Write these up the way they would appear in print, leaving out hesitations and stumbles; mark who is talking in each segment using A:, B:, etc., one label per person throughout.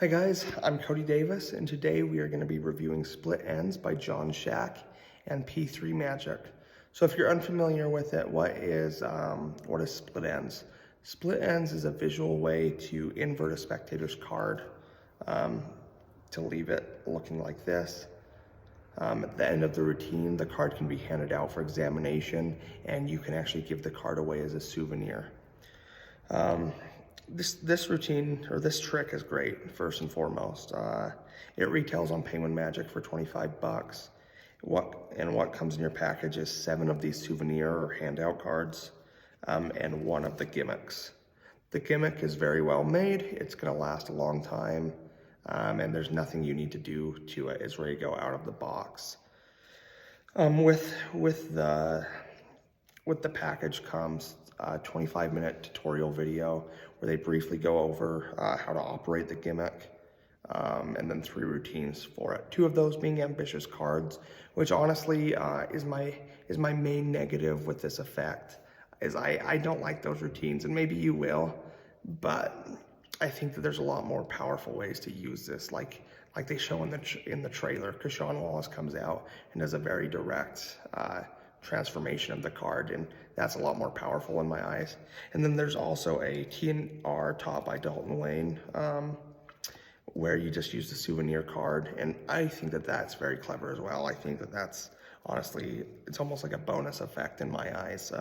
A: Hi guys, I'm Cody Davis, and today we are going to be reviewing Split Ends by John Shack and P3 Magic. So if you're unfamiliar with it, what is Split Ends? Split Ends is a visual way to invert a spectator's card to leave it looking like this. At the end of the routine, the card can be handed out for examination, and you can actually give the card away as a souvenir. This routine, or this trick, is great, first and foremost. It retails on Penguin Magic for 25 bucks. What comes in your package is 7 of these souvenir or handout cards, and 1 of the gimmicks. The gimmick is very well made. It's gonna last a long time, and there's nothing you need to do to it. It's ready to go out of the box. With the package comes a 25-minute tutorial video where they briefly go over how to operate the gimmick, and then 3 routines for it. 2 of those being ambitious cards, which honestly is my main negative with this effect. Is I don't like those routines, and maybe you will, but I think that there's a lot more powerful ways to use this, like they show in the trailer, because Sean Wallace comes out and does a very direct transformation of the card, and that's a lot more powerful in my eyes. And then there's also a TNR taught by Dalton Wayne, where you just use the souvenir card, and I think that that's very clever as well. I think that that's honestly, it's almost like a bonus effect in my eyes.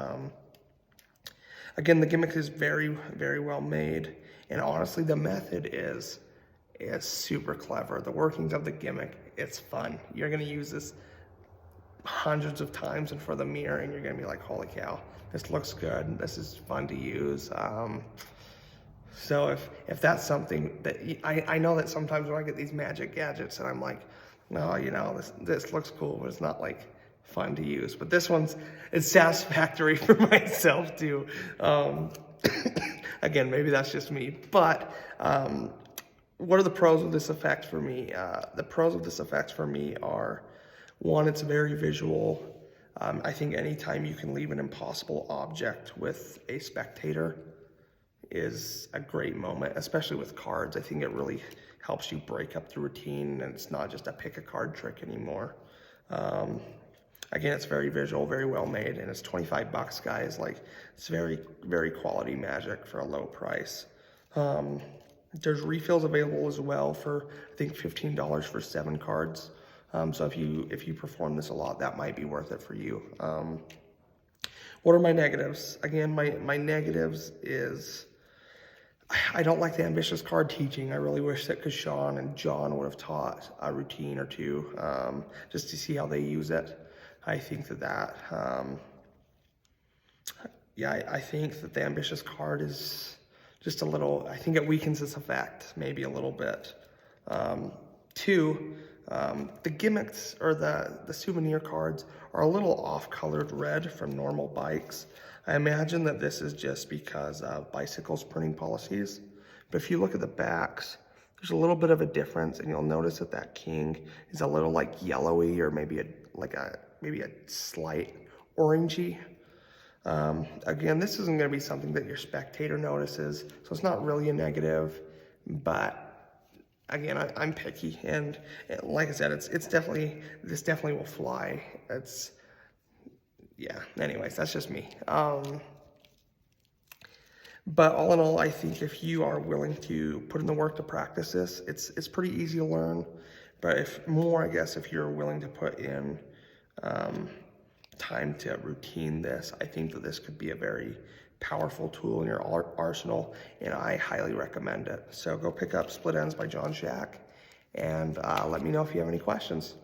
A: Again, the gimmick is very, very well made, and honestly, the method is super clever. The workings of the gimmick, it's fun. You're gonna use this hundreds of times in front of the mirror, and you're gonna be like, holy cow, this looks good, this is fun to use. So if that's something that I know that sometimes when I get these magic gadgets and I'm like, no, you know, this looks cool, but it's not like fun to use. But this it's satisfactory for myself too. Again, maybe that's just me, but what are the pros of this effect for me? The pros of this effect for me are, 1, it's very visual. I think anytime you can leave an impossible object with a spectator is a great moment, especially with cards. I think it really helps you break up the routine, and it's not just a pick a card trick anymore. Again, it's very visual, very well made, and it's 25 bucks, guys. Like, it's very, very quality magic for a low price. There's refills available as well for, I think, $15 for 7 cards. So if you perform this a lot, that might be worth it for you. What are my negatives? Again, my negatives is, I don't like the ambitious card teaching. I really wish that Sean and John would have taught a routine or 2, just to see how they use it. I think yeah, I think that the ambitious card is just a little, I think it weakens this effect maybe a little bit. 2, the gimmicks, or the souvenir cards, are a little off-colored red from normal bikes. I imagine that this is just because of Bicycle's printing policies. But if you look at the backs, there's a little bit of a difference, and you'll notice that king is a little like yellowy, or maybe a slight orangey. Again, this isn't going to be something that your spectator notices, so it's not really a negative, but again, I'm picky, and like I said, this definitely will fly. Yeah, anyways, that's just me. But all in all, I think if you are willing to put in the work to practice this, it's pretty easy to learn. But if you're willing to put in time to routine this, I think that this could be a very powerful tool in your arsenal, and I highly recommend it. So go pick up Split Ends by John Shack, and let me know if you have any questions.